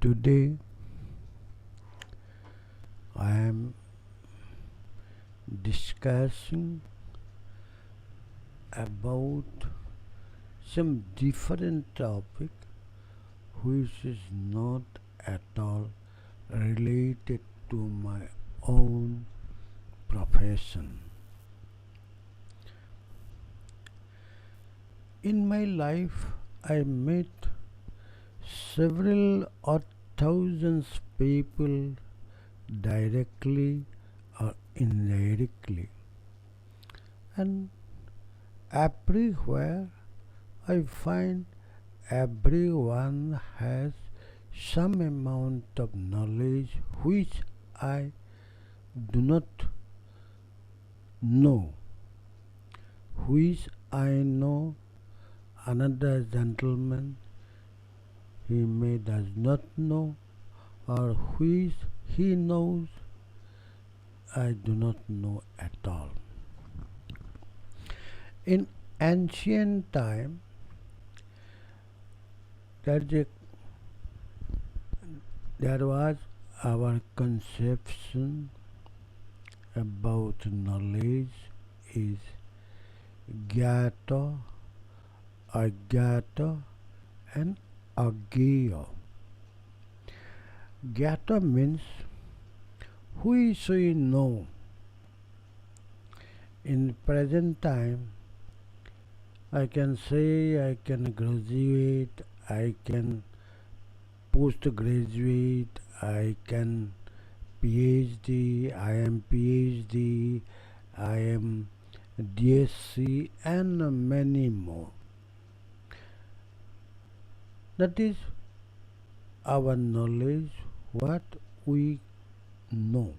Today I am discussing about some different topic which is not at all related to my own profession. In my life, I met several or thousands people directly or indirectly, and everywhere I find everyone has some amount of knowledge which I do not know, which I know another gentleman he may does not know, or which he knows I do not know at all. In ancient time, there was our conception about knowledge is Gyata, Agyata and Agya. Gyata means which we know. In present time, I can say I can graduate, I can postgraduate, I can PhD, I am PhD, I am DSc and many more. That is our knowledge, what we know.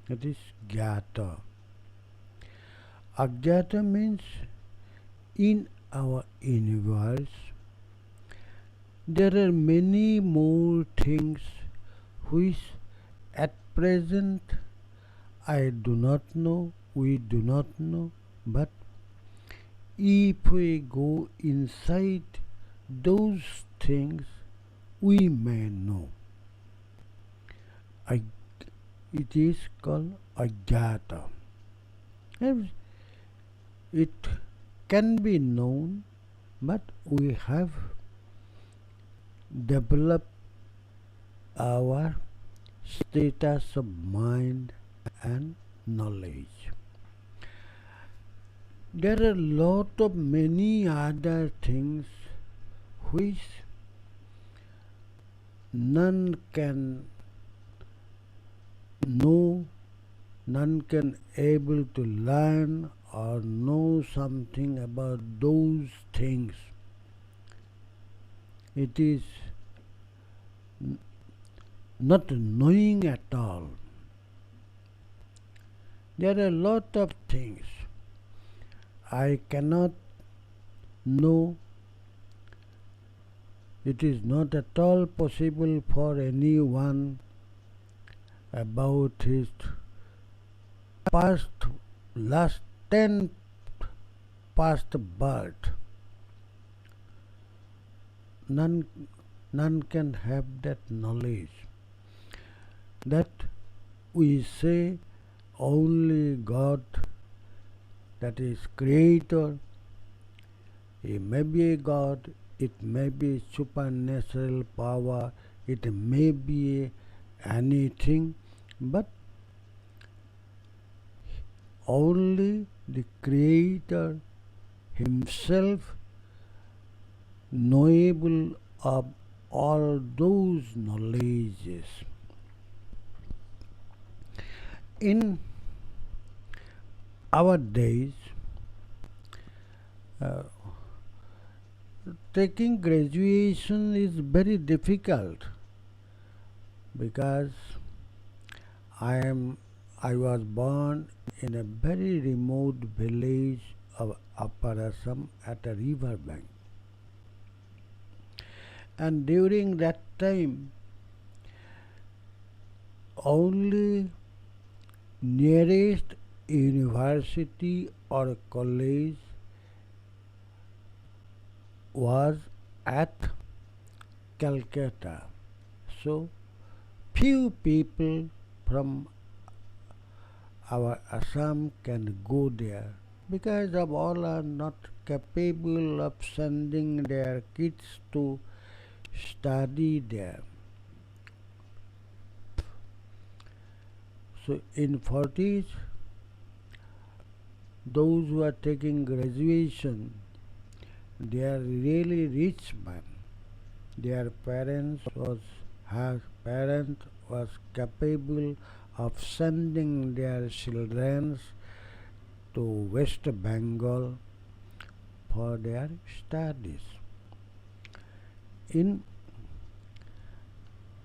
That is Gyata. Agyata means in our universe there are many more things which at present I do not know, we do not know, but if we go inside those things we may know. It is called Agyata. It can be known, but we have developed our status of mind and knowledge. There are lot of many other things which none can know, none can able to learn or know something about those things. It is not knowing at all. There are a lot of things I cannot know. It is not at all possible for anyone about his last 10 past birth. None can have that knowledge. That we say only God, that is Creator. He may be a God, it may be supernatural power, it may be anything, but only the Creator Himself knowable of all those knowledges. In our days, taking graduation is very difficult because I was born in a very remote village of Upper Assam at a river bank, and during that time only nearest university or college was at Calcutta. So few people from our Assam can go there because of all are not capable of sending their kids to study there. So in 40s, those who are taking graduation, they are really rich men. Their parents was capable of sending their children to West Bengal for their studies. In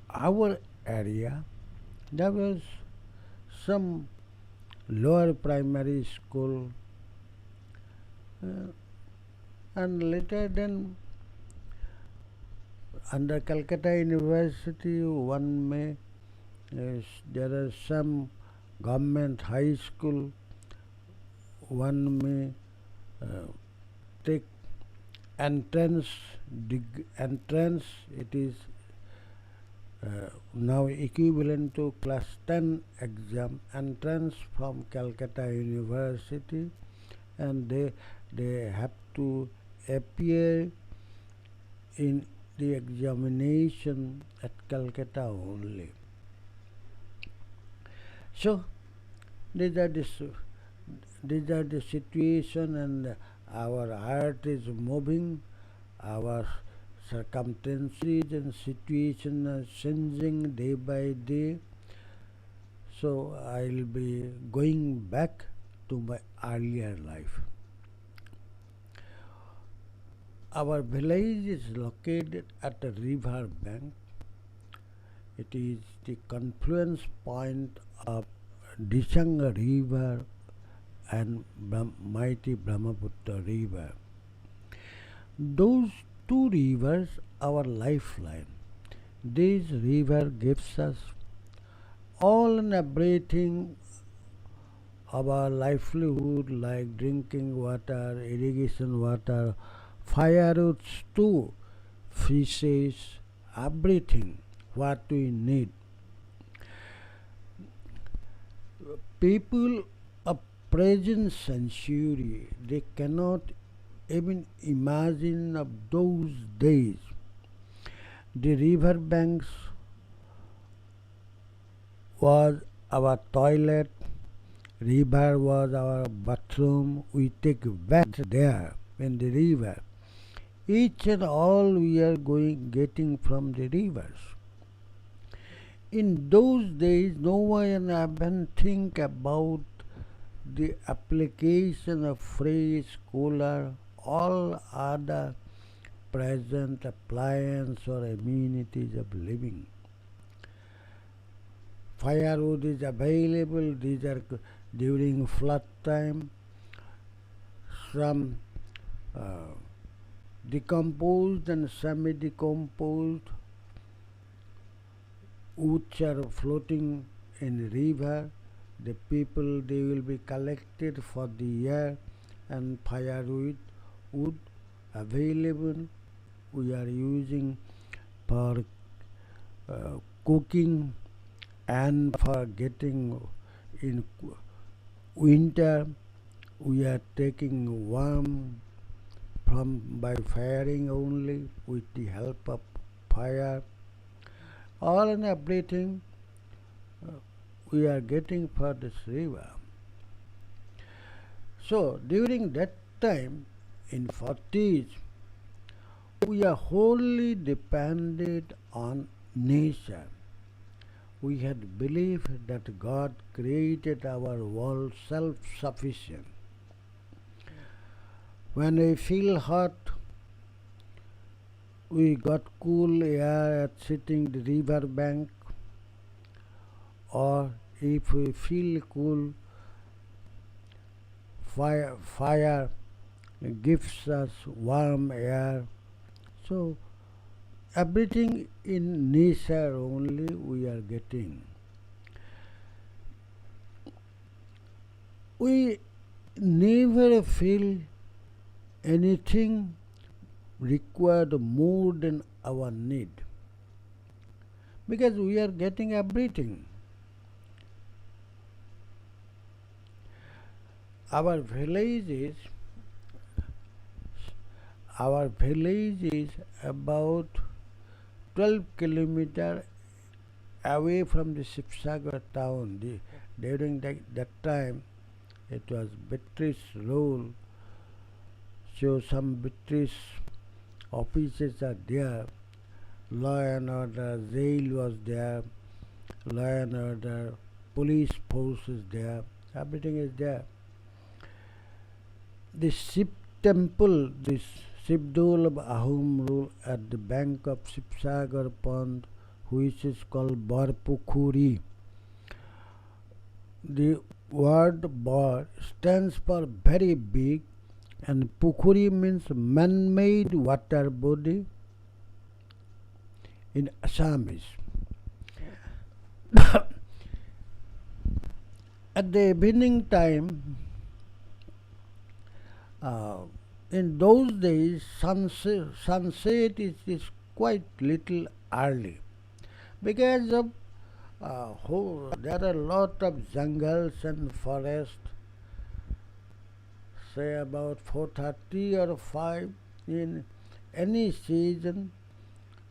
our area, there was some lower primary school, and later then under Calcutta University one may there are some government high school, one may take entrance. It is now equivalent to class 10 exam, entrance from Calcutta University, and they have to appear in the examination at Calcutta only. So these are the situation, and our heart is moving, our circumstances and situation are changing day by day. So I'll be going back to my earlier life. Our village is located at a river bank. It is the confluence point of Dishang River and mighty Brahmaputra River. Those two rivers our lifeline. This river gives us all and everything of our livelihood, like drinking water, irrigation water, firewoods too, fishes, everything what we need. People of present century, they cannot even imagine of those days. The river banks was our toilet, river was our bathroom, we take bath there in the river. Each and all we are getting from the rivers. In those days, no one even think about the application of fridge, cooler, all other present appliance or amenities of living. Firewood is available. These are during flood time. Some decomposed and semi-decomposed woods are floating in the river. The people, they will be collected for the year, and firewood wood available. We are using for cooking and for getting in winter. We are taking warm from by firing only with the help of fire. All and everything we are getting for this river. So during that time in 40s, we are wholly dependent on nature. We had believed that God created our world self-sufficient. When we feel hot, we got cool air at sitting the river bank, or if we feel cool, fire gives us warm air. So everything in nature only we are getting. We never feel anything required more than our need, because we are getting everything. Our village is our village is about 12 kilometers away from the Shivsagar town. During that time, it was British rule, so some British offices are there. Law and order, jail was there, law and order, police force is there, everything is there. The Shiv temple, this Shivdol of Ahom rule at the bank of Shivsagar pond, which is called Barpukhuri. The word Bar stands for very big, and Pukhuri means man-made water body in Assamese. At the evening time, in those days, sunset is quite little early because of there are a lot of jungles and forests. Say about 4:30 or 5 in any season,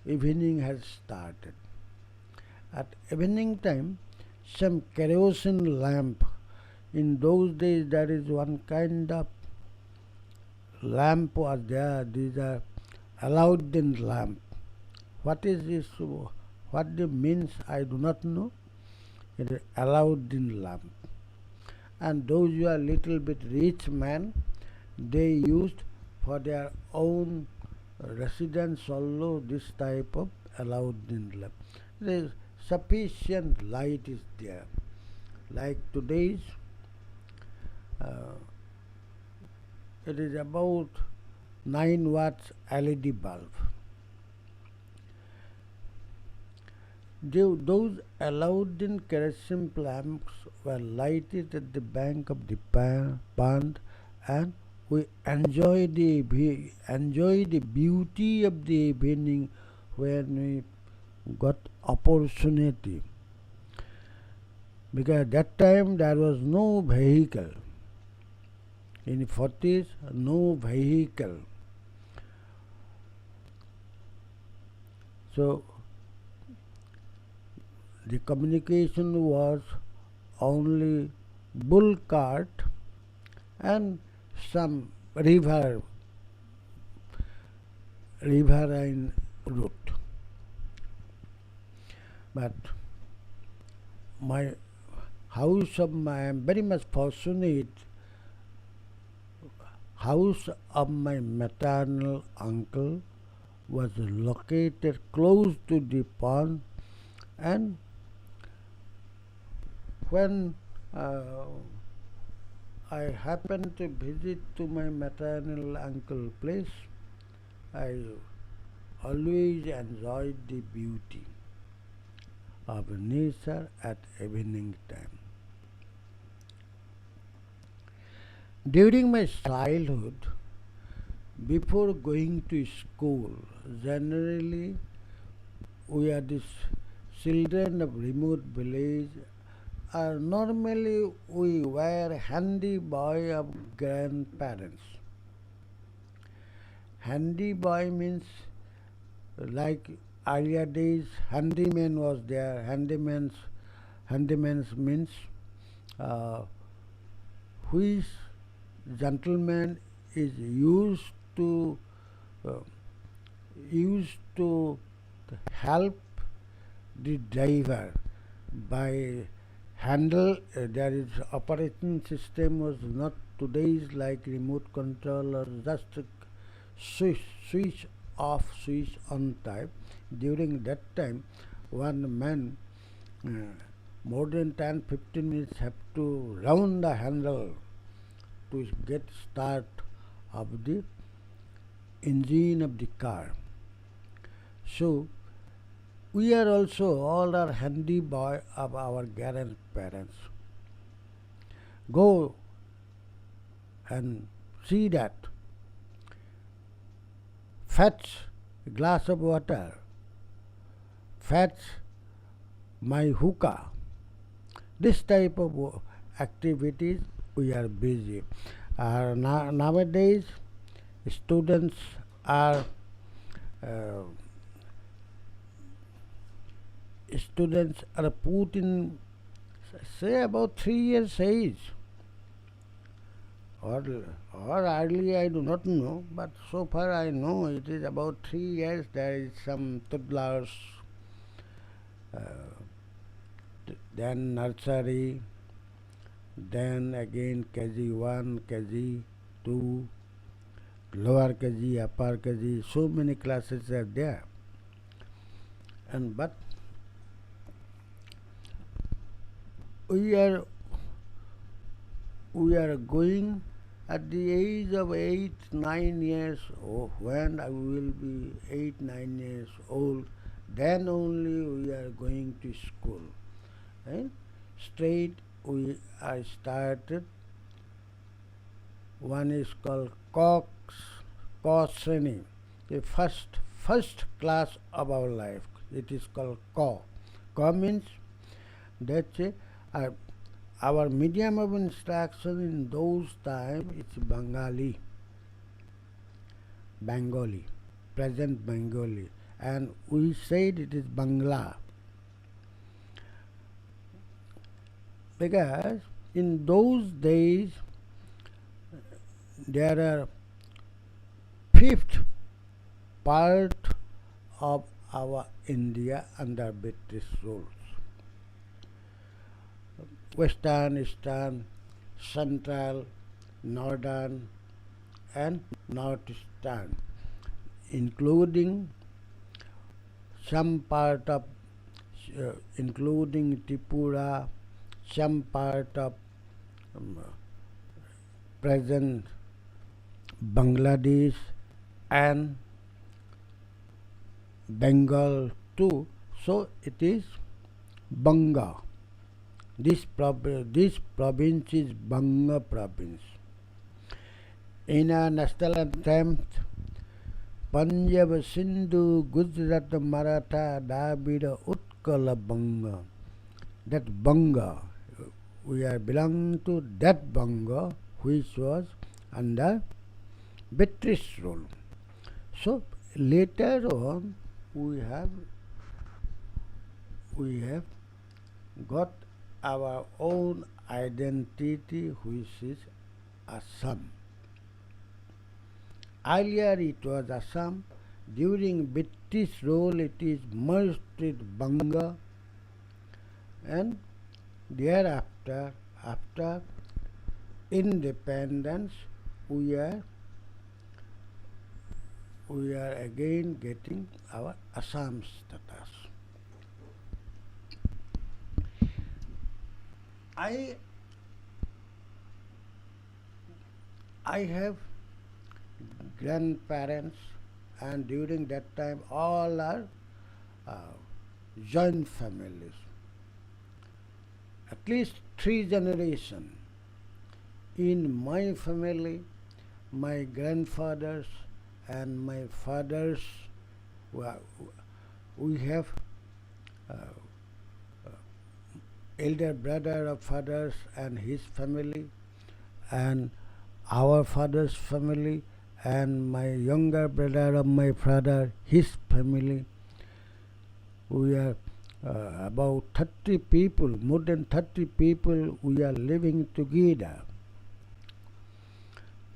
evening has started. At evening time, some kerosene lamp. In those days, there is one kind of lamp was there. These are Aladdin lamp. What is this? What it means, I do not know. It is Aladdin lamp. And those who are little bit rich man, they used for their own residence also this type of Aladdin lamp. There is sufficient light is there. Like today's, it is about 9 watts LED bulb. Those Aladdin kerosene lamps were lighted at the bank of the pond, and we enjoy the beauty of the evening when we got opportunity. Because that time there was no vehicle. In 40s, no vehicle. So the communication was only bull cart and some riverine route. But I am very much fortunate. House of my maternal uncle was located close to the pond, and when I happened to visit to my maternal uncle place, I always enjoyed the beauty of nature at evening time. During my childhood, before going to school, generally we are the children of remote village. Normally we were handy boy of grandparents. Handy boy means like earlier days handyman was there. Handymans means which gentleman is used to help the driver by handle. There is operating system was not today's like remote control or just switch off, switch on type. During that time, one man more than 10-15 minutes have to round the handle to get start of the engine of the car. So we are also all are handy boy of our grandparents. Go and see that. Fetch a glass of water. Fetch my hookah. This type of activities we are busy. Nowadays, students are uh, put in, say, about 3 years age, or early, I do not know, but so far I know it is about 3 years. There is some toddlers, uh, then nursery, then again KG1, KG2, lower KG, upper KG. So many classes are there, but we are going at the age of 8, 9 years old. When I will be 8, 9 years old, then only we are going to school. And straight we are started. One is called Q Sreni, the first class of our life. It is called Q. Q means that's our medium of instruction in those times. It's Bengali, present Bengali, and we said it is Bangla because in those days there are fifth part of our India under British rules. Western, Eastern, Central, Northern and Northeastern, including some part of including Tripura, some part of present Bangladesh and Bengal too. So it is Banga. This province is Banga province. In our national anthem, Punjab, Sindhu, Gujarat, Maratha, Dravid, Utkala, Banga. That Banga, we are belong to that Banga which was under British rule. So later on we have got our own identity, which is Assam. Earlier it was Assam. During British rule it is merged with Banga, and thereafter, after independence, we are again getting our Assam status. I have grandparents, and during that time all are joint families. At least 3 generations. In my family, my grandfathers and my fathers, we have elder brother of fathers and his family, and our father's family, and my younger brother of my father, his family. We are about 30 people, more than 30 people, we are living together.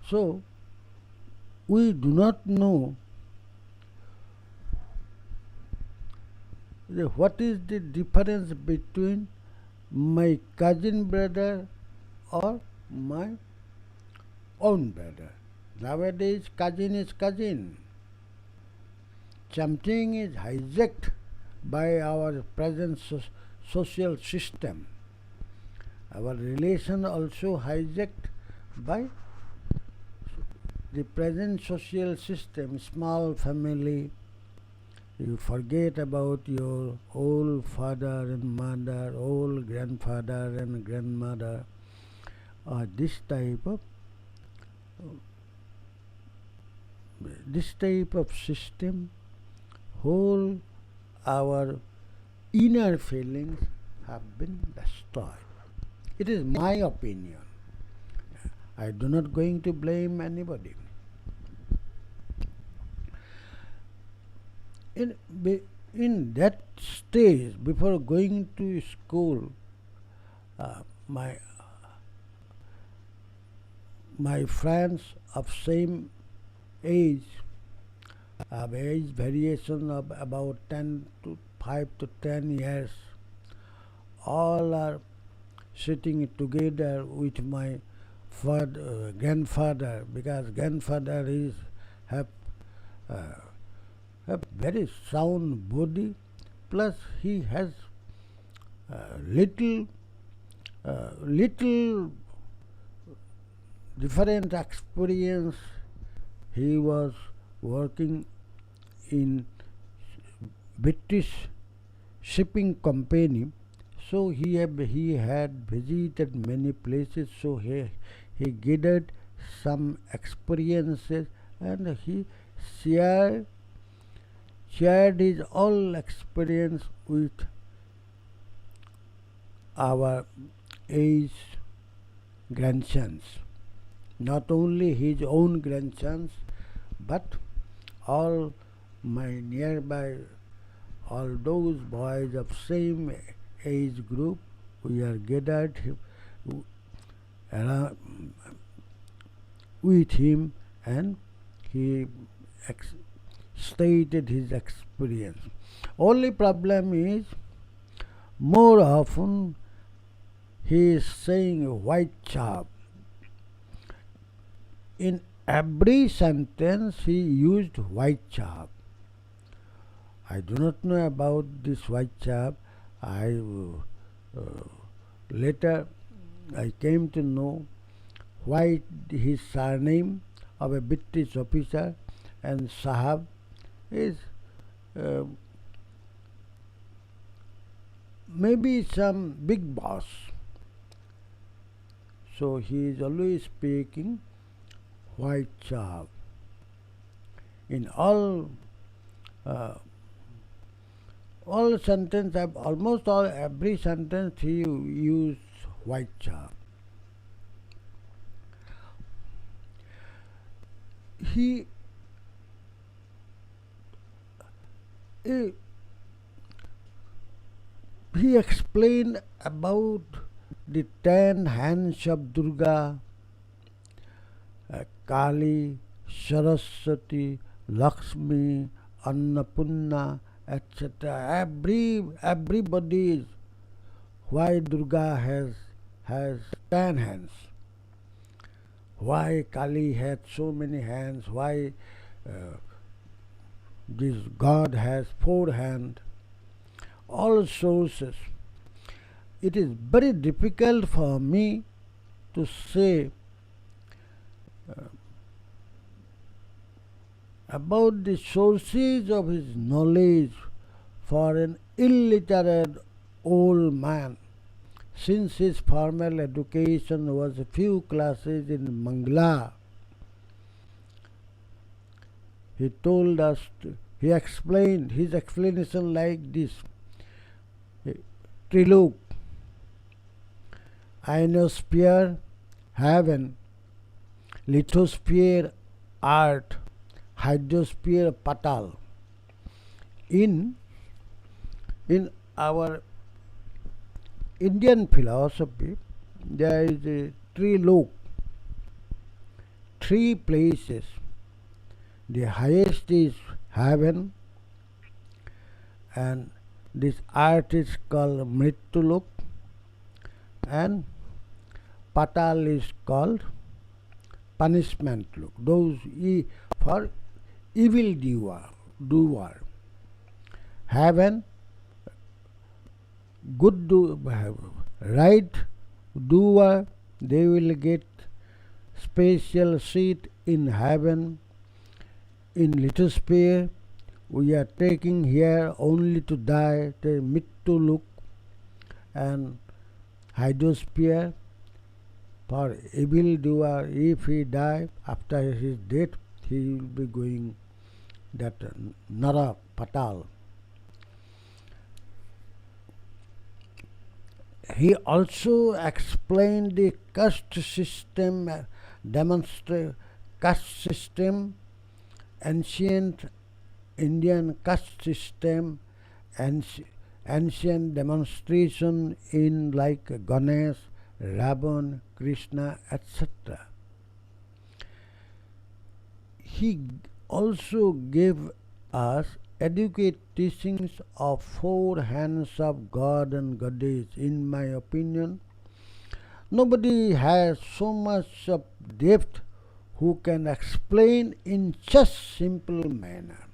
So we do not know what is the difference between my cousin brother or my own brother. Nowadays cousin is cousin. Something is hijacked by our present social system. Our relation also hijacked by the present social system. Small family, you forget about your old father and mother, old grandfather and grandmother, or this type of system. Whole our inner feelings have been destroyed. It is my opinion. I do not going to blame anybody. In, in that stage, before going to school, my friends of same age, age variation of about 10 to 5 to 10 years, all are sitting together with my grandfather, because grandfather is have a very sound body, plus he has little different experience. He was working in British shipping company, so he had visited many places. So he gathered some experiences, and he shared his all experience with our age grandsons. Not only his own grandsons, but all my nearby, all those boys of same age group, we are gathered with him, and he stated his experience. Only problem is, more often he is saying white chap. In every sentence he used white chap. I do not know about this white chap. Later I came to know why his surname of a British officer and Sahab is maybe some big boss. So he is always speaking white chap. In all sentence, almost every sentence he used white chap. He explained about the 10 hands of Durga, Kali, Saraswati, Lakshmi, Annapurna, etc. Everybody is why Durga has 10 hands, why Kali had so many hands, why this God has 4 hands. All sources. It is very difficult for me to say about the sources of his knowledge for an illiterate old man, since his formal education was a few classes in Mangla. He told us, he explained his explanation like this: Trilok, ionosphere, heaven; lithosphere, earth; hydrosphere, patal. In our Indian philosophy, there is a Trilok, 3 places. The highest is heaven, and this earth is called Mrityulok, and Patal is called punishment look. Those for evil doer. Heaven, good right doer, they will get special seat in heaven. In lithosphere, we are taking here only to die, the Mrityulok, and hydrosphere for evil doer. If he die after his death, he will be going that Nara Patal. He also explained the caste system, ancient Indian caste system, and ancient demonstration in like Ganesh, Ravan, Krishna, etc. He also gave us adequate teachings of four hands of God and Goddess. In my opinion, nobody has so much of depth who can explain in just simple manner.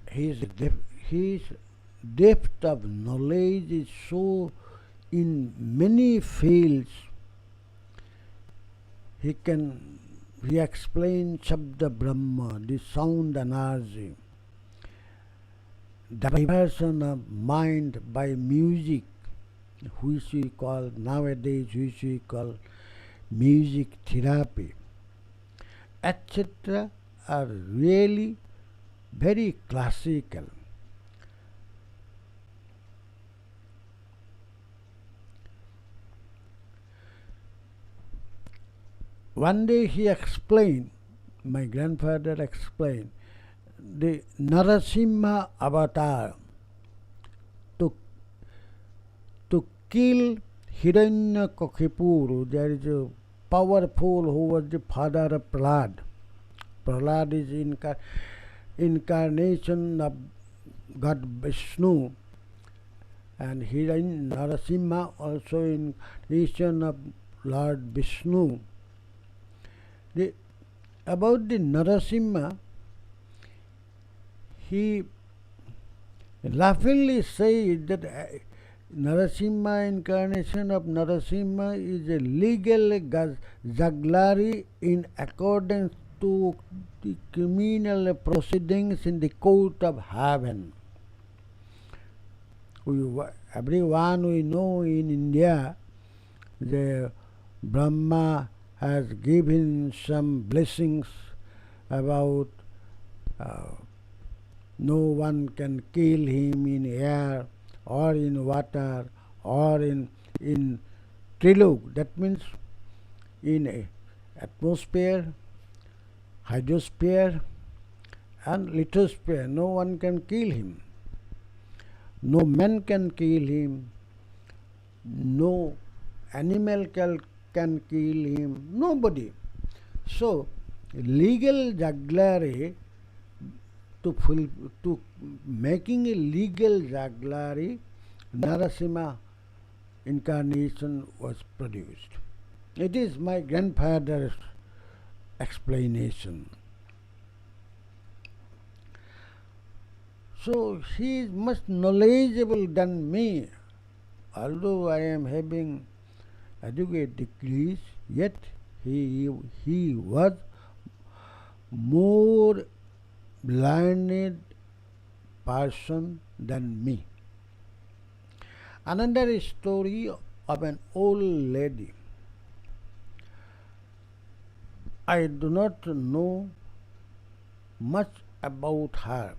His depth of knowledge is so in many fields. He explains Shabda Brahma, the sound energy, diversion of mind by music, which we call nowadays, music therapy, etc., are really very classical. One day he explained, my grandfather explained, the Narasimha Avatar to kill Hiranyakashipu. There is a powerful who was the father of Prahlad. Prahlad is incarnation of God Vishnu, and Narasimha also incarnation of Lord Vishnu. About the Narasimha, he laughingly says that Narasimha, incarnation of Narasimha, is a legal jugglery in accordance to the criminal proceedings in the court of heaven. Everyone we know in India, the Brahma has given some blessings about no one can kill him in air or in water or in trilog. That means in atmosphere, hydrosphere and lithosphere. No one can kill him. No man can kill him. No animal can kill him. Nobody. So legal jugglery, to making a legal jugglery, Narasimha incarnation was produced. It is my grandfather's explanation. So he is much knowledgeable than me. Although I am having adequate degrees, yet he was more learned person than me. Another story of an old lady. I do not know much about her.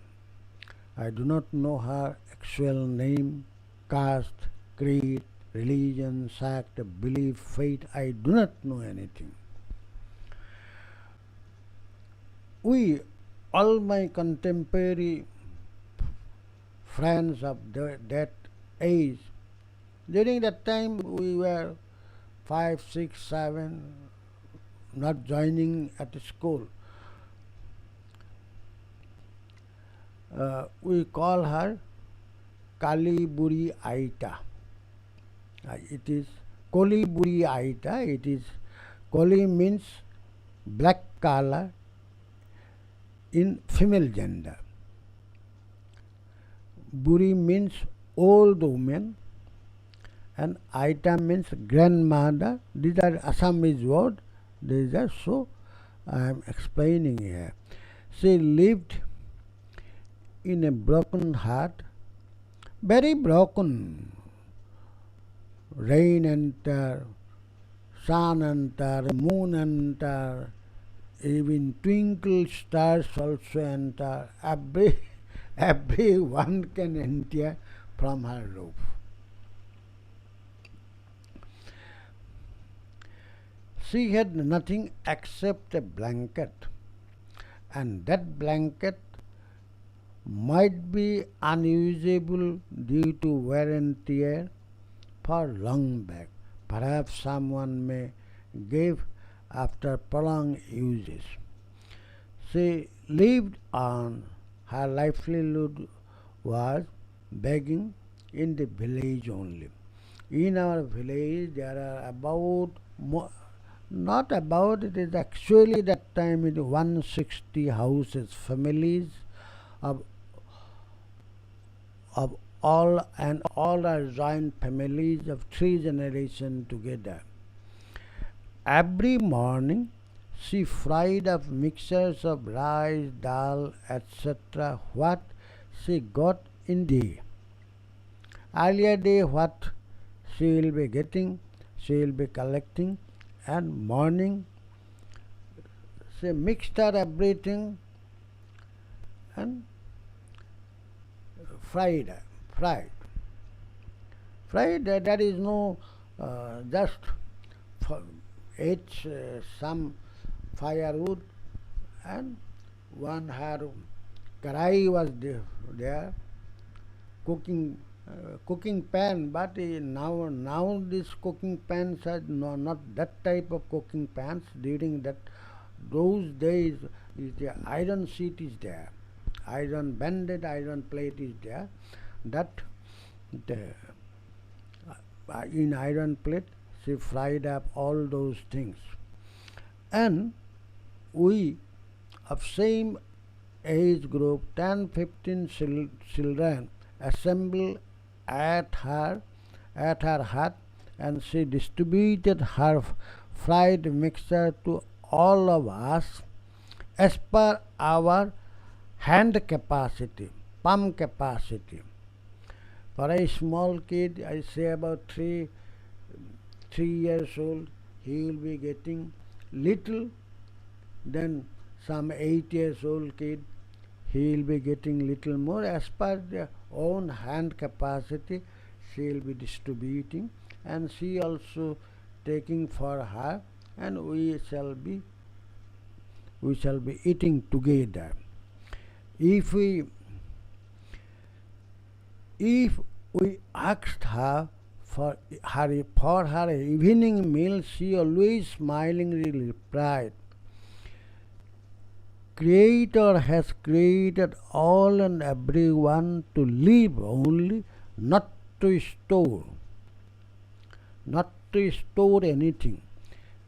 I do not know her actual name, caste, creed, religion, sect, belief, faith. I do not know anything. All my contemporary friends of that age, during that time we were 5, 6, 7, not joining at school. We call her Kali Bhuri Aita. It is Koli Bhuri Aita. It is Koli means black color in female gender. Bhuri means old woman, and Aita means grandmother. These are Assamese words. These are so I am explaining here. She lived in a broken heart, very broken. Rain enter, sun enter, moon enter, even twinkle stars also enter. everyone can enter from her roof. She had nothing except a blanket, and that blanket might be unusable due to wear and tear for long back. Perhaps someone may give after prolonged uses. She lived on. Her livelihood was begging in the village only. In our village, there are not about, it is actually that time it 160 houses, families of all, and all are joint families of 3 generations together. Every morning she fried up mixtures of rice, dal, etc. what she got in the earlier day, what she will be getting, she will be collecting, and morning she mixed her everything and fried. That is no just ate some firewood, and one her karai was there, cooking pan, but now these cooking pans are not that type of cooking pans. During those days, the iron sheet is there, iron bended iron plate is there. That in iron plate she fried up all those things, and we of same age group, 10-15 children, assembled at her hut, and she distributed her fried mixture to all of us as per our hand capacity, palm capacity. For a small kid, I say about 3 years old, he will be getting little. Then some 8 years old kid, he will be getting little more. As per their own hand capacity, she will be distributing, and she also taking for her, and we shall be eating together. If we asked her for her evening meal, she always smilingly replied, Creator has created all and everyone to live only, not to store anything.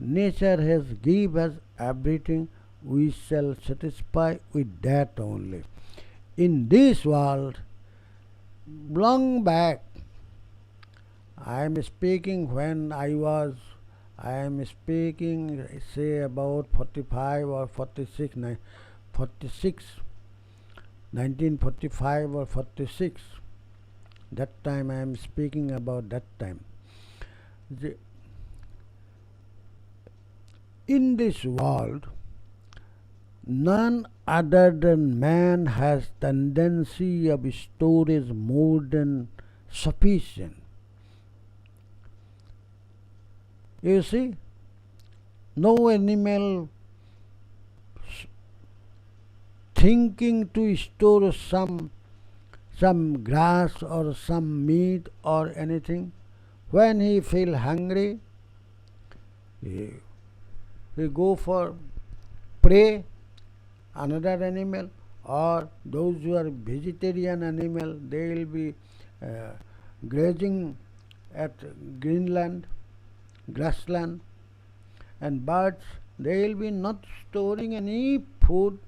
Nature has given us everything. We shall satisfy with that only. In this world, long back, I am speaking say about 45 or 46, 1945 or 46. That time I am speaking about that time. In this world, none other than man has tendency of storage more than sufficient. You see, no animal thinking to store some grass or some meat or anything. When he feel hungry, he go for prey, another animal, or those who are vegetarian animal, they will be grazing at Greenland, grassland, and birds, they will be not storing any food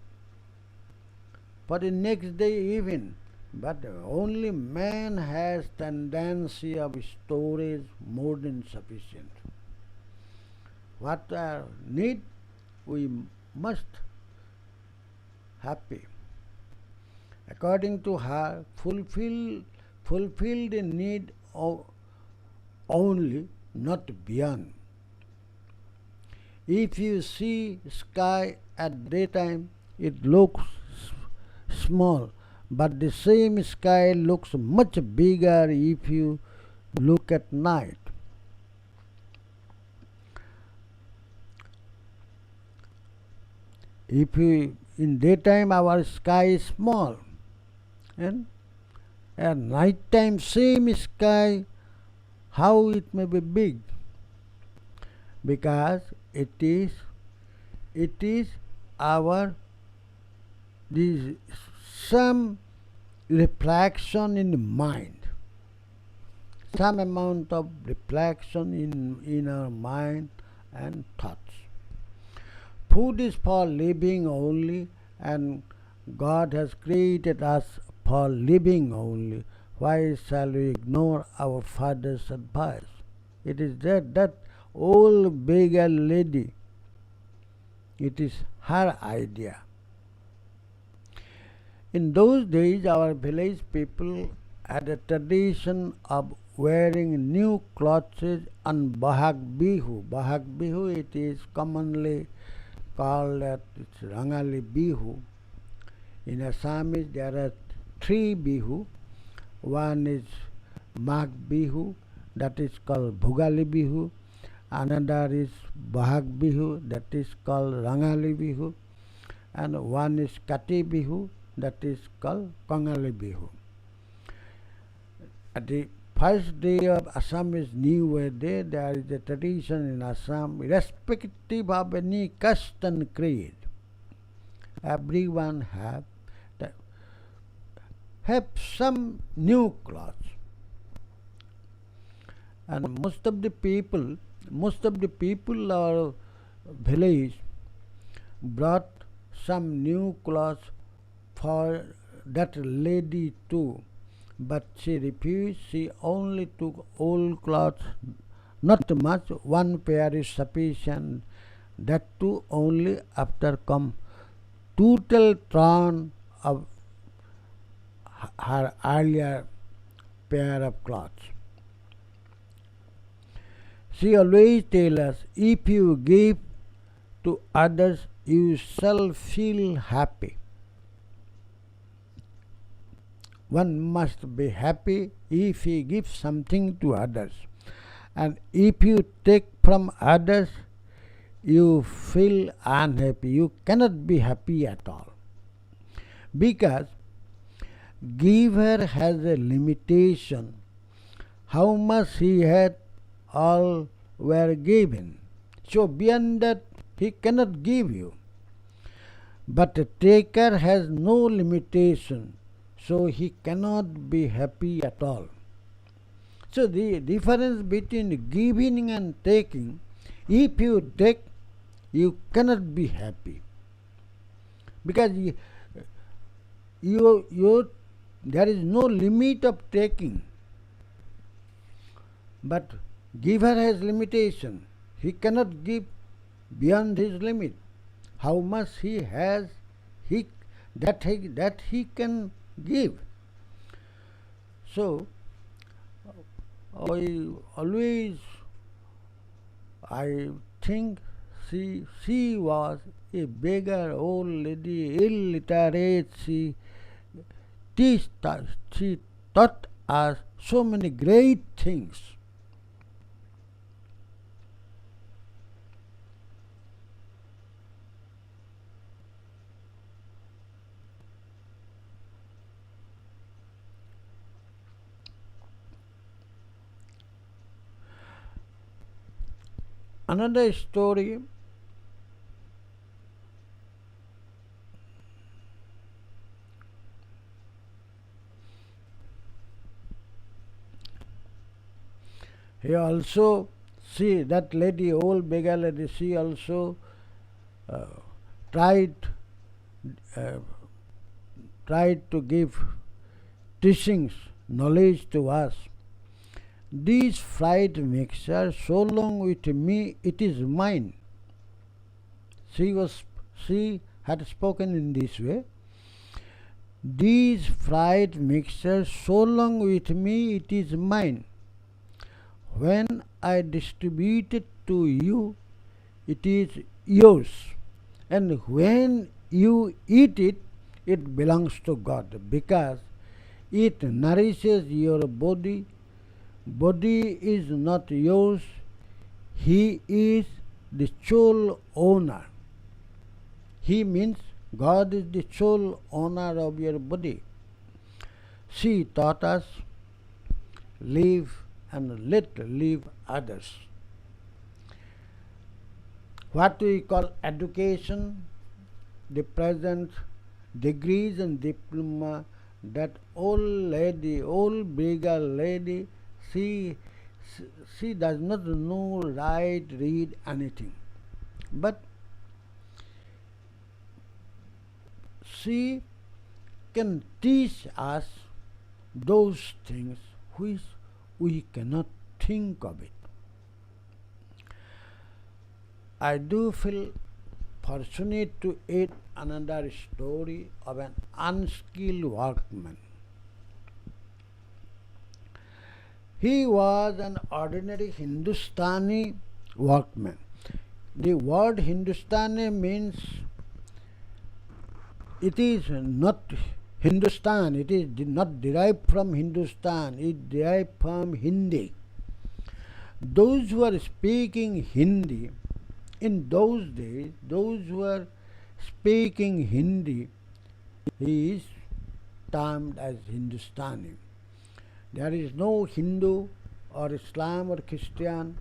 for the next day even. But only man has tendency of storage more than sufficient. What our need, we must happy. According to her, fulfill the need of only, not beyond. If you see sky at daytime, it looks small, but the same sky looks much bigger if you look at night. If you, in daytime our sky is small, and at night time same sky, how it may be big? Because it is our this some reflection in the mind, some amount of reflection in our mind and thoughts. Food is for living only, and God has created us for living only. Why shall we ignore our Father's advice? It is that old beggar lady, it is her idea. In those days, our village people had a tradition of wearing new clothes on Bahag Bihu. Bahag Bihu, it is commonly called at it's Rangali Bihu. In Assamese, there are three Bihu. One is Mag Bihu, that is called Bhugali Bihu. Another is Bahag Bihu, that is called Rangali Bihu. And one is Kati Bihu, that is called Kongali Bihu. At the first day of Assamese New Year Day, there is a tradition in Assam, irrespective of any caste and creed. Everyone have some new clothes. And most of the people our village brought some new clothes for that lady too, but she refused. She only took old clothes, not much, one pair is sufficient, that too only after come total turn of her earlier pair of clothes. She always tells us, if you give to others, you shall feel happy. One must be happy if he gives something to others. And if you take from others, you feel unhappy. You cannot be happy at all. Because giver has a limitation. How much he had, all were given. So beyond that, he cannot give you. But a taker has no limitation, so he cannot be happy at all. So the difference between giving and taking, if you take, you cannot be happy. Because there is no limit of taking. But giver has limitation. He cannot give beyond his limit. How much he has, that he can give. So I think she was a beggar old lady, illiterate. She taught us so many great things. Another story, he also, see that lady, old beggar lady, she also tried to give teachings, knowledge to us. This fried mixture, so long with me, it is mine. She had spoken in this way. This fried mixture, so long with me, it is mine. When I distribute it to you, it is yours. And when you eat it, it belongs to God because it nourishes your body. Body is not yours. He is the sole owner. He means God is the sole owner of your body. She taught us live and let live others. What we call education, the present degrees and diploma, that old lady, old bigger lady, she does not know write, read anything. But she can teach us those things which we cannot think of it. I do feel fortunate to add another story of an unskilled workman. He was an ordinary Hindustani workman. The word Hindustani means it is not Hindustan, it is not derived from Hindustan, it derived from Hindi. Those who are speaking Hindi, in those days, those who are speaking Hindi, he is termed as Hindustani. There is no Hindu or Islam or Christian.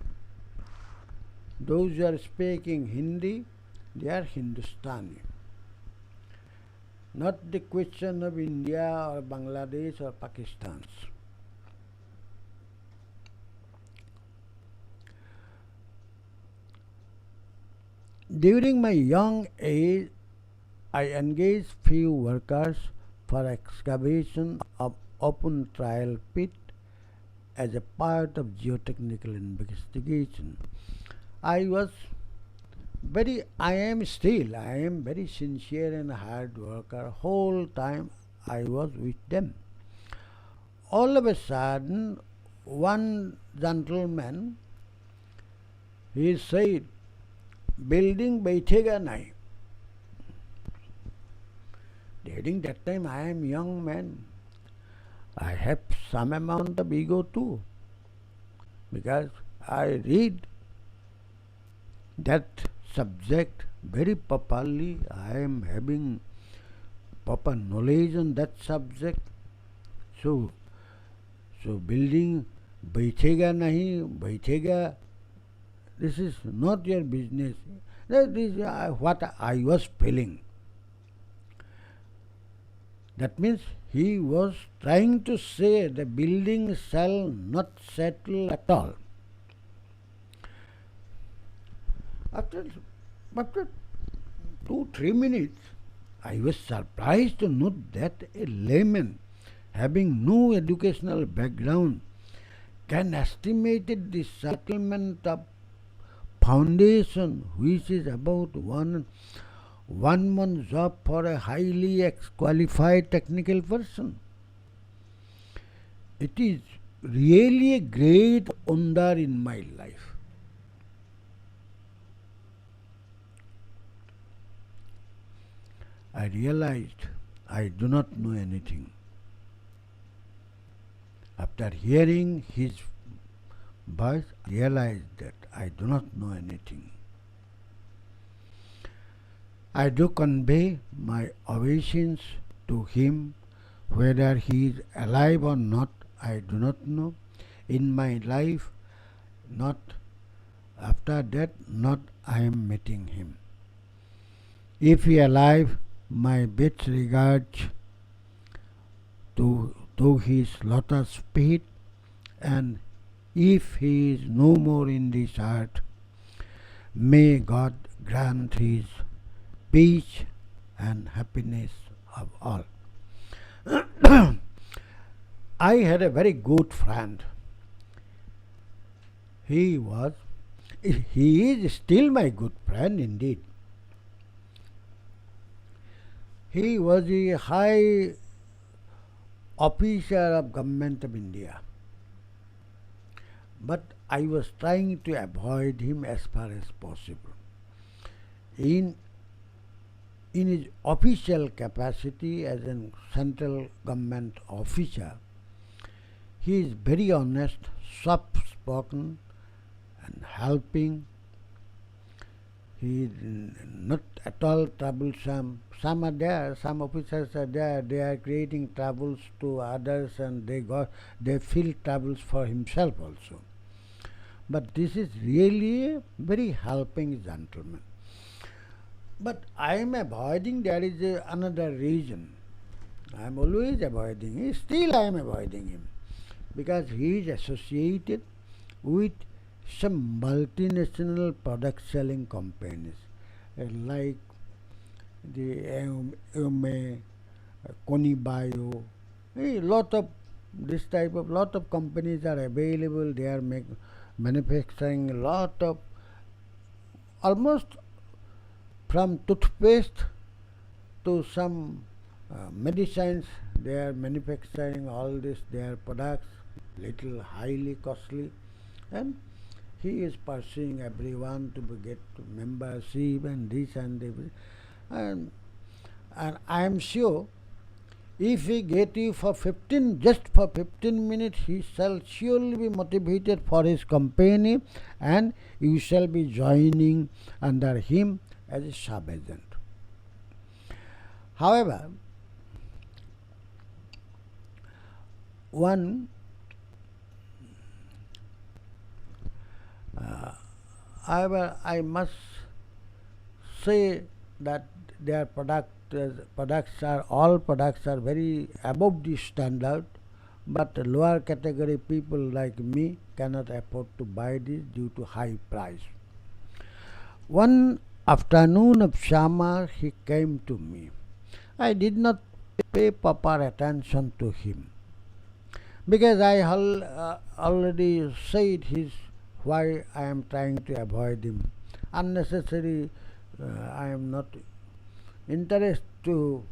Those who are speaking Hindi, they are Hindustani. Not the question of India or Bangladesh or Pakistan. During my young age, I engaged few workers for excavation of open trial pit as a part of geotechnical investigation. I am very sincere and hard worker. Whole time I was with them. All of a sudden, one gentleman, he said, building बैठेगा नहीं. During that time I am young man. I have some amount of ego too, because I read that subject very properly. I am having proper knowledge on that subject. So building बैठेगा नहीं, बैठेगा, this is not your business. That is what I was feeling. That means he was trying to say the building shall not settle at all. After 2-3 minutes, I was surprised to note that a layman having no educational background can estimate the settlement of foundation, which is about one month job for a highly qualified technical person. It is really a great wonder in my life. I realized I do not know anything. After hearing his voice, I realized that I do not know anything. I do convey my obeisance to him, whether he is alive or not, I do not know. In my life, not after that, not I am meeting him. If he is alive, my best regards to his lotus feet, and if he is no more in this earth, may God grant his peace and happiness of all. I had a very good friend. He is still my good friend indeed. He was a high officer of Government of India. But I was trying to avoid him as far as possible. In in his official capacity as a central government officer, he is very honest, soft-spoken and helping. He is not at all troublesome. Some are there, some officers are there, they are creating troubles to others and they feel troubles for himself also. But this is really a very helping gentleman. But I am avoiding, there is another reason. I am always avoiding him. Still I am avoiding him. Because he is associated with some multinational product selling companies like the Ome, Konibio, lot of companies are available. They are manufacturing a lot of, almost from toothpaste to some medicines. They are manufacturing all their products, little highly costly, and he is pursuing everyone to get membership and this and that. And I am sure if he get you for 15 minutes, he shall surely be motivated for his company and you shall be joining under him as a sub-agent. However, I must say that their all products are very above the standard, but lower category people like me cannot afford to buy this due to high price. One afternoon of summer he came to me. I did not pay proper attention to him because I already said why I am trying to avoid him. Unnecessary, I am not interested to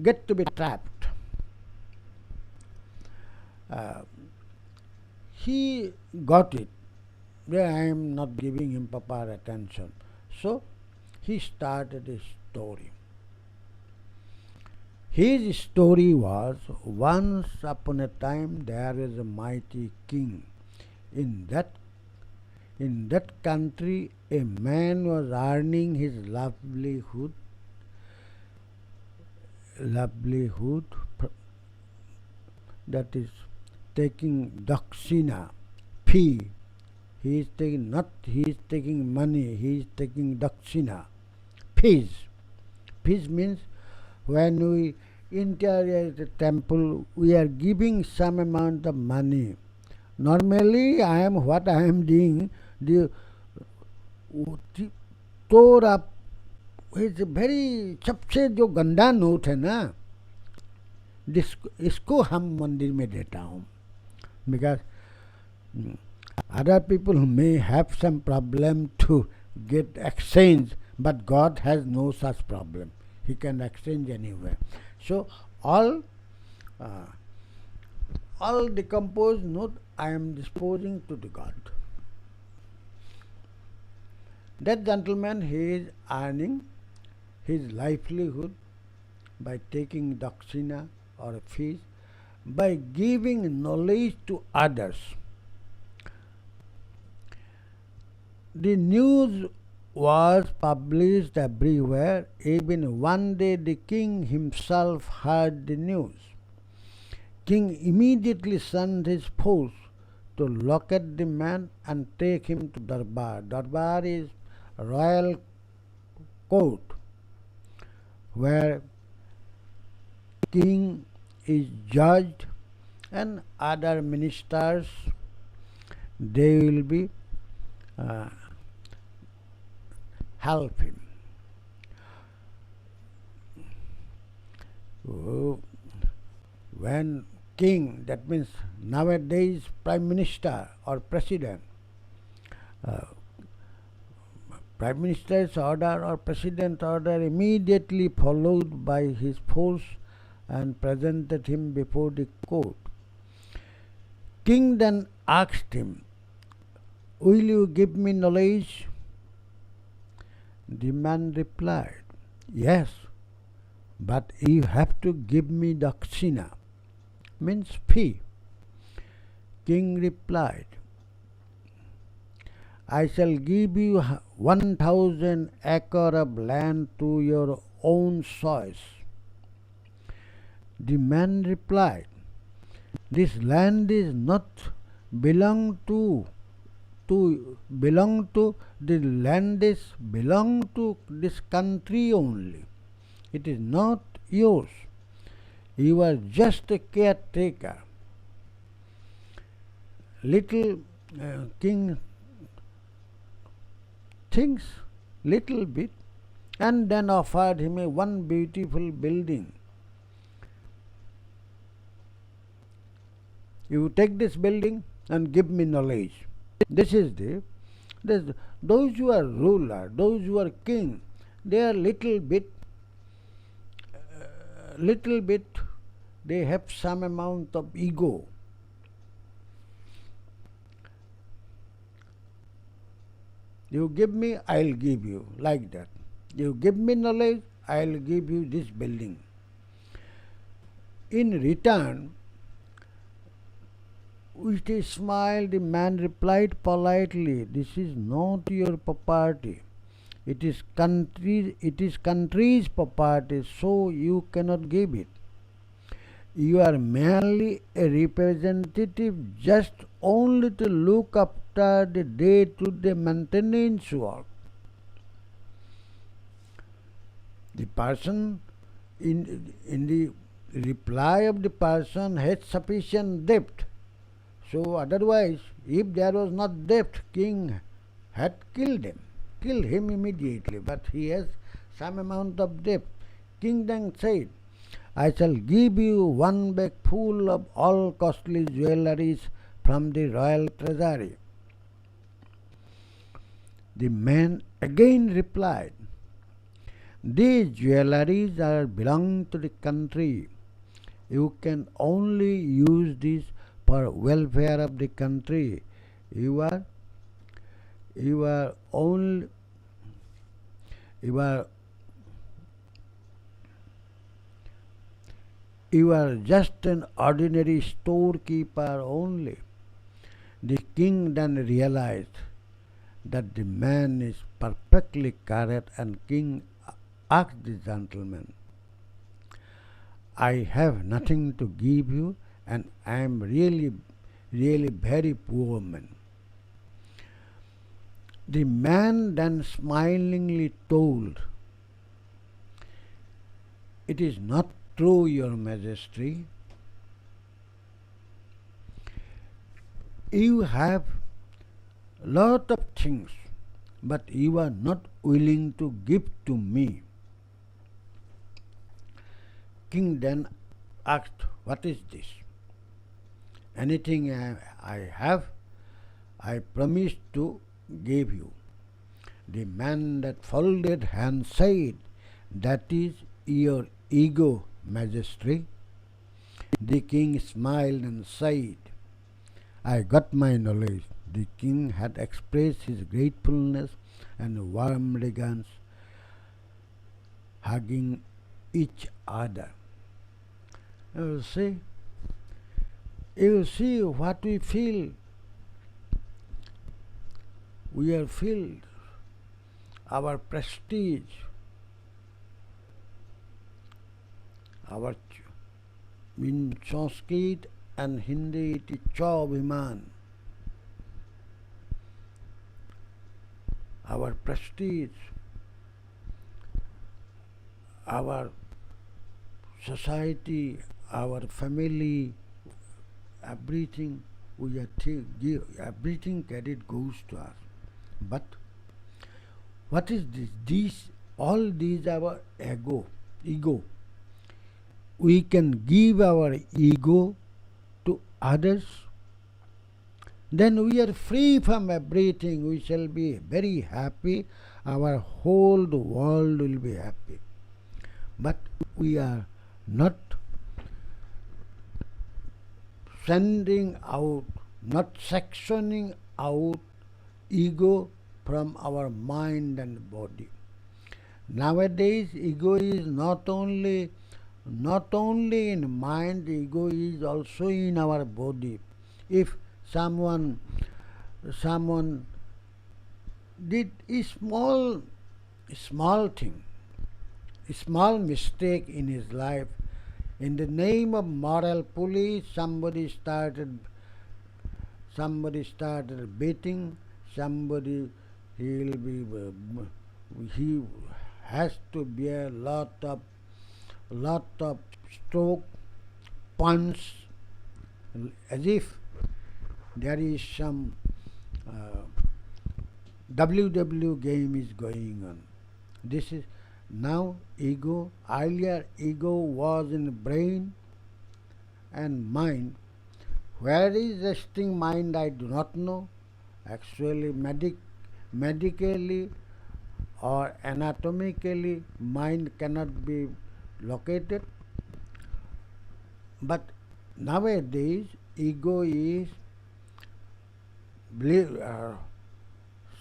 get to be trapped. He got it. I am not giving him proper attention. So he started a story. His story was, once upon a time there was a mighty king. In that country, a man was earning his livelihood, that is taking dakshina, fee. He is taking money, he is taking dakshina, fees. Fees means when we enter the temple, we are giving some amount of money. Normally, what I am doing, the tore up, it's very सबसे जो गंदा note है ना, इसको हम मंदिर में देता हूँ, because other people may have some problem to get exchange, but God has no such problem. He can exchange anywhere. So all decomposed note I am disposing to the God. That gentleman, he is earning his livelihood by taking dakshina or fees, by giving knowledge to others. The news was published everywhere. Even one day the king himself heard the news. King immediately sent his force to locate the man and take him to Darbar. Darbar is a royal court where king is judged and other ministers, they will be help him. When king, that means nowadays prime minister or president, prime minister's order or president order immediately followed by his force and presented him before the court. King then asked him, "Will you give me knowledge?" The man replied, Yes, but you have to give me dakshina, means fee. King replied, I shall give you 1,000 acre of land to your own choice. The man replied, this land is not belong to belong to the land is belong to this country only. It is not yours. You are just a caretaker. Little king thinks little bit and then offered him a one beautiful building. You take this building and give me knowledge. This is those who are ruler, those who are king, they are little bit, they have some amount of ego. You give me, I'll give you, like that. You give me knowledge, I'll give you this building. In return, with a smile, the man replied politely, this is not your property. It is country's property, so you cannot give it. You are merely a representative, just only to look after the day-to-day maintenance work. The person, in the reply of the person, had sufficient debt. So otherwise, if there was not debt, king had killed him immediately. But he has some amount of debt. King then said, I shall give you one bag full of all costly jewelries from the royal treasury. The man again replied, these jewelries belong to the country. You can only use these for welfare of the country. You are just an ordinary storekeeper only. The king then realized that the man is perfectly correct, and king asked the gentleman, I have nothing to give you, and I am really very poor man. The man then smilingly told, it is not true, your majesty. You have lot of things, but you are not willing to give to me. King then asked, what is this? Anything I have, I promise to give you. The man that folded hands said, that is your ego, majesty. The king smiled and said, I got my knowledge. The king had expressed his gratefulness and warm regards, hugging each other. You see what we feel. We are filled. Our prestige, in Sanskrit and Hindi it is Chaubhiman. Our prestige, our society, our family, everything we are everything credit goes to us. But what is this? All these are our ego. We can give our ego to others, then we are free from everything. We shall be very happy. Our whole world will be happy. But we are not sending out, not sectioning out ego from our mind and body. Nowadays, ego is not only in mind, ego is also in our body. If someone did a small thing, a small mistake in his life, in the name of moral police, somebody started beating somebody. He has to bear lot of stroke, punch, as if there is some WW game is going on. This is now ego. Earlier, ego was in brain and mind. Where is resting mind? I do not know. Actually, medically or anatomically, mind cannot be located. But nowadays, ego is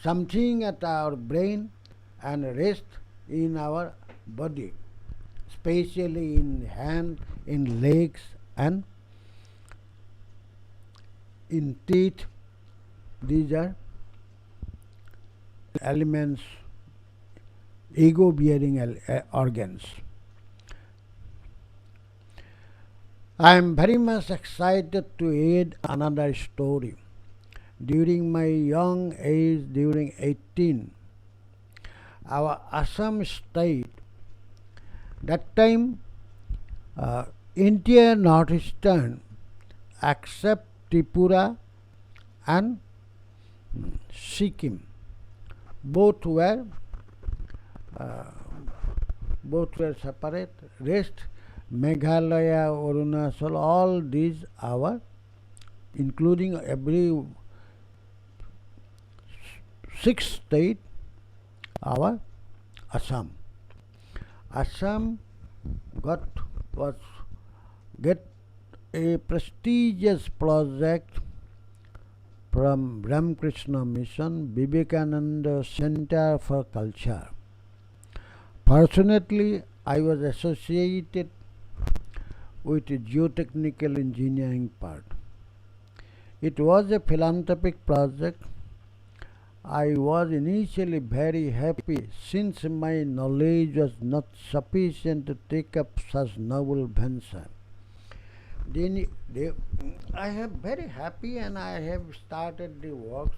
something at our brain and rest in our body, especially in hand, in legs, and in teeth. These are elements, ego bearing organs. I am very much excited to add another story. During my young age, during 18, our Assam state, that time India Northeastern, except Tripura and Sikkim, both were separate. Rest, Meghalaya, Arunachal, all these our, including every sixth state, our Assam. Assam get a prestigious project from Ramakrishna Mission, Vivekananda Center for Culture. Fortunately, I was associated with the geotechnical engineering part. It was a philanthropic project. I was initially very happy since my knowledge was not sufficient to take up such noble venture. Then I am very happy and I have started the works,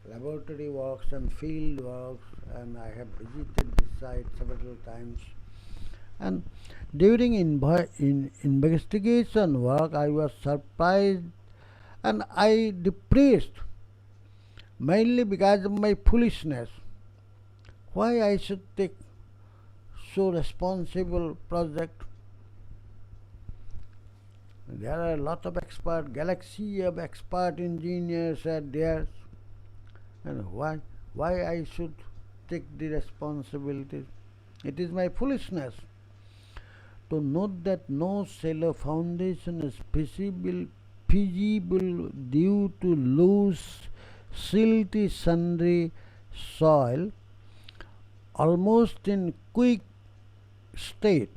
laboratory works and field works, and I have visited the site several times. And during investigation work, I was surprised and I depressed, mainly because of my foolishness. Why I should take so responsible project? There are a lot of expert, galaxy of expert engineers are there, and why I should take the responsibility? It is my foolishness. To note that no cellar foundation is feasible due to loose, silty, sundry soil, almost in quick state.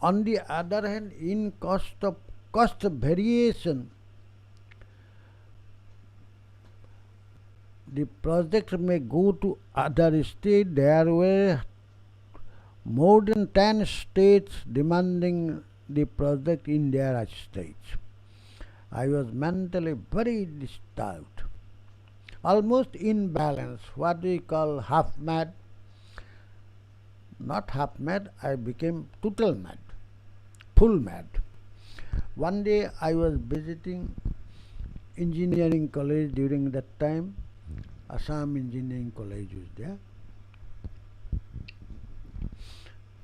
On the other hand, in cost variation, the project may go to other states. There were more than 10 states demanding the project in their states. I was mentally very disturbed, almost imbalanced, what we call half mad. Not half mad, I became total mad, full mad. One day I was visiting engineering college during that time. Assam Engineering College was there.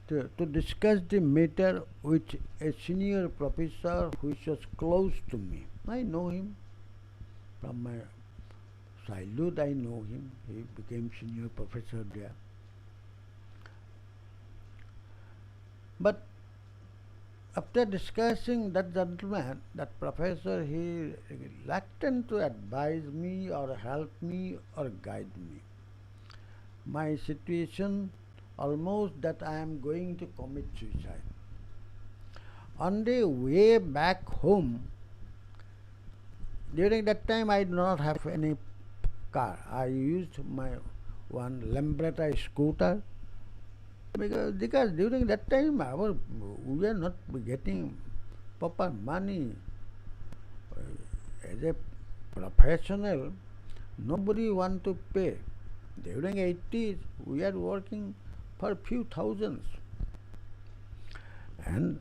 To discuss the matter with a senior professor which was close to me. I know him from my childhood. I know him. He became senior professor there. But after discussing that gentleman, that professor, he reluctant to advise me or help me or guide me. My situation almost that I am going to commit suicide. On the way back home, during that time I do not have any car. I used my one Lambretta scooter because during that time we are not getting proper money. As a professional, nobody want to pay. During 80s, we are working for few thousands. And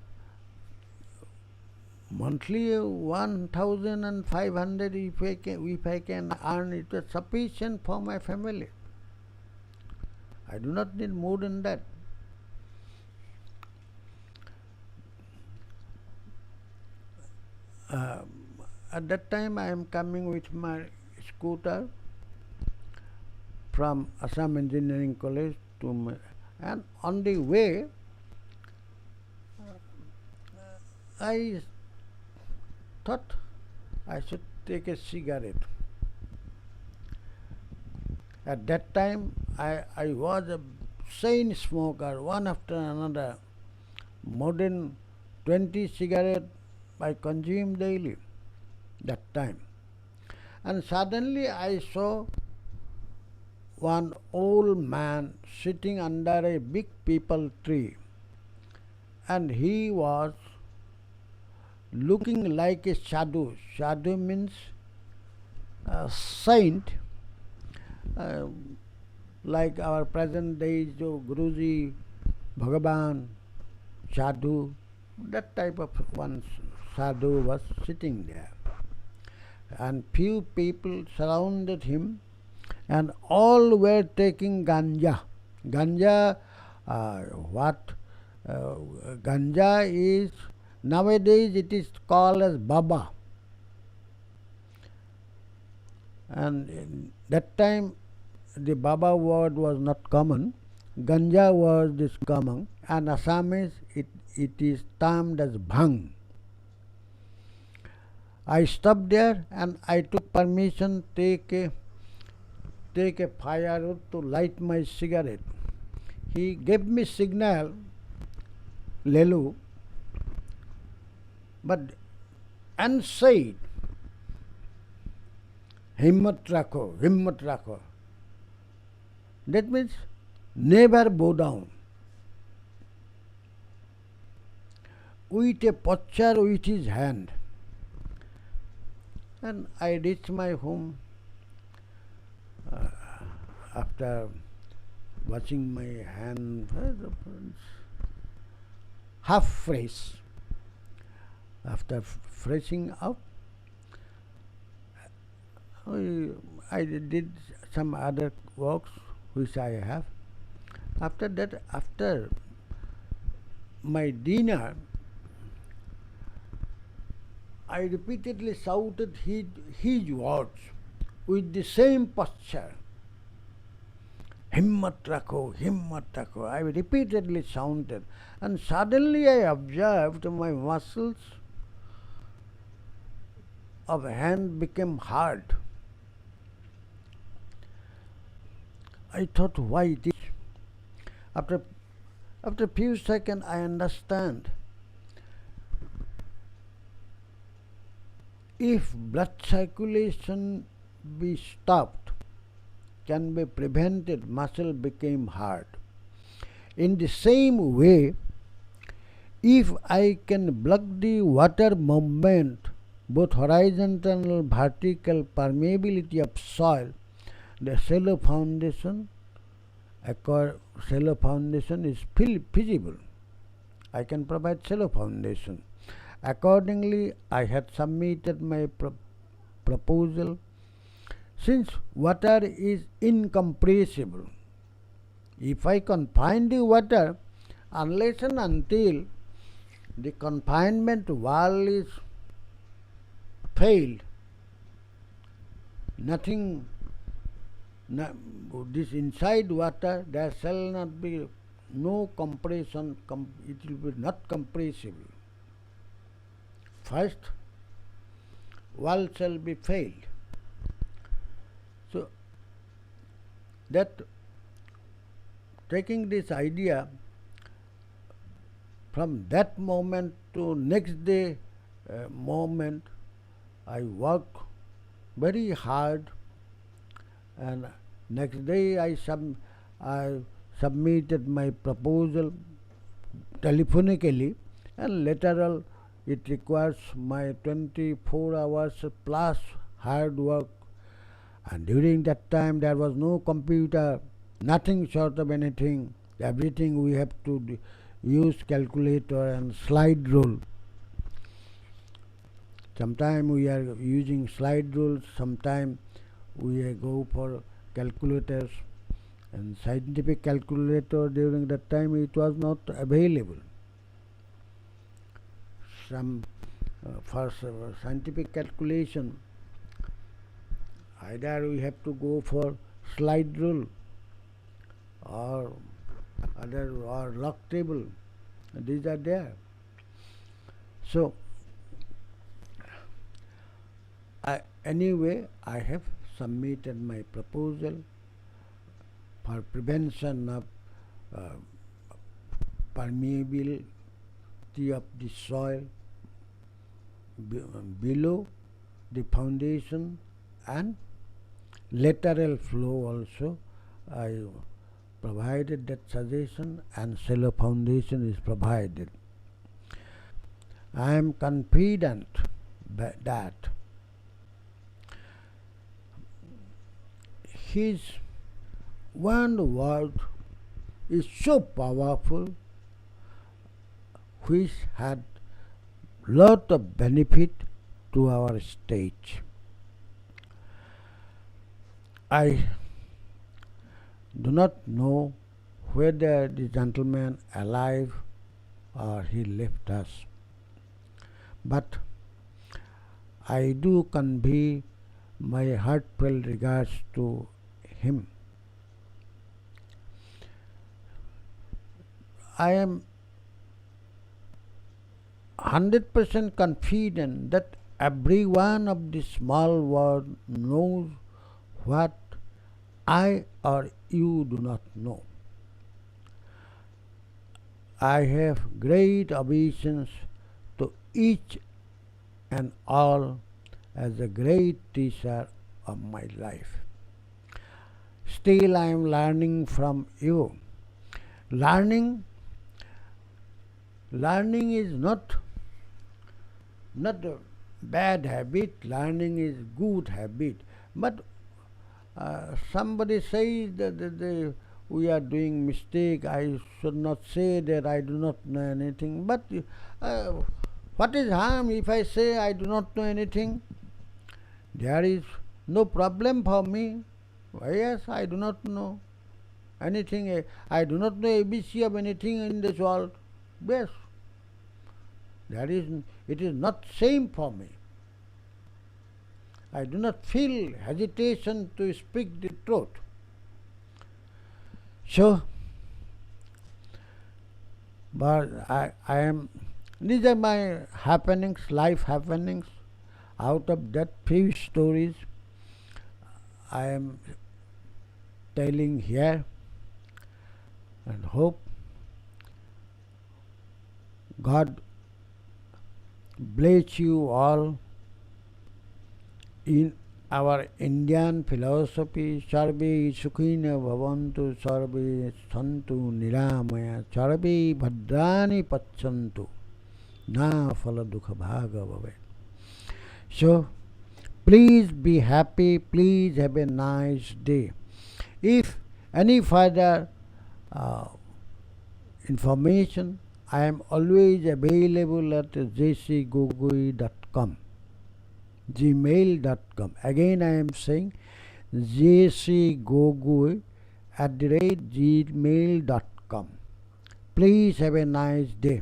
monthly 1,500 if I can earn, it was sufficient for my family. I do not need more than that. At that time I am coming with my scooter from Assam Engineering College and on the way I thought I should take a cigarette. At that time I was a chain smoker, one after another. More than 20 cigarettes I consumed daily that time. And suddenly I saw one old man sitting under a big peepal tree, and he was looking like a sadhu. Sadhu means a saint, like our present days Guruji, Bhagavan, sadhu. That type of one sadhu was sitting there, and few people surrounded him, and all were taking ganja. Ganja, ganja is nowadays it is called as baba, and in that time the baba word was not common. Ganja was this common, and Assamese it is termed as bhang. I stopped there and I took permission take a firewood to light my cigarette. He gave me signal, Lelu, and said, Himmat rakho, himmat rakho. That means never bow down. With a posture with his hand. And I reached my home after washing my hands, half fresh. After freshing up, I did some other works which I have. After that, after my dinner, I repeatedly shouted his words with the same posture. Himmat rakho, himmat rakho. I repeatedly shouted, and suddenly I observed my muscles of hand became hard. I thought, why this? After a few seconds, I understand. If blood circulation be stopped, can be prevented, muscle became hard. In the same way, if I can block the water movement, both horizontal and vertical permeability of soil, the shallow foundation is feasible. I can provide shallow foundation. Accordingly, I had submitted my proposal. Since water is incompressible, if I confine the water, unless and until the confinement wall is failed, nothing, this inside water, there shall not be no compression, it will be not compressible. First, wall shall be failed. So, that taking this idea, from that moment to next day moment, I work very hard, and next day I submitted my proposal telephonically, and lateral it requires my 24 hours plus hard work. And during that time there was no computer, nothing short of anything. Everything we have to use calculator and slide rule. Sometime we are using slide rules, sometime we go for calculators, and scientific calculator during that time it was not available. For scientific calculation, either we have to go for slide rule or log table. These are there. So anyway, I have submitted my proposal for prevention of permeability of the soil below the foundation, and lateral flow also. I provided that suggestion, and shallow foundation is provided. I am confident that his one word is so powerful, which had lot of benefit to our state. I do not know whether the gentleman alive or he left us, but I do convey my heartfelt regards to him. I am 100% confident that every one of the small world knows what I or you do not know. I have great obeisance to each and all as a great teacher of my life. Still I am learning from you. Learning is not a bad habit, learning is good habit. But somebody says that we are doing mistake. I should not say that I do not know anything. But what is harm if I say I do not know anything? There is no problem for me. Yes, I do not know anything. I do not know ABC of anything in this world. Yes, it is not same for me. I do not feel hesitation to speak the truth. So, but I am, these are my happenings, life happenings. Out of that few stories, I am telling here, and hope God bless you all. In our Indian philosophy, sarve sukhina bhavantu, sarve santu niramaya, sarve bhadrani pachantu, na phala dukha bhaga bhave. So, please be happy, please have a nice day. If any further information, I am always available at jcgogoi.com, gmail.com. Again I am saying jcgogoi@gmail.com. Please have a nice day.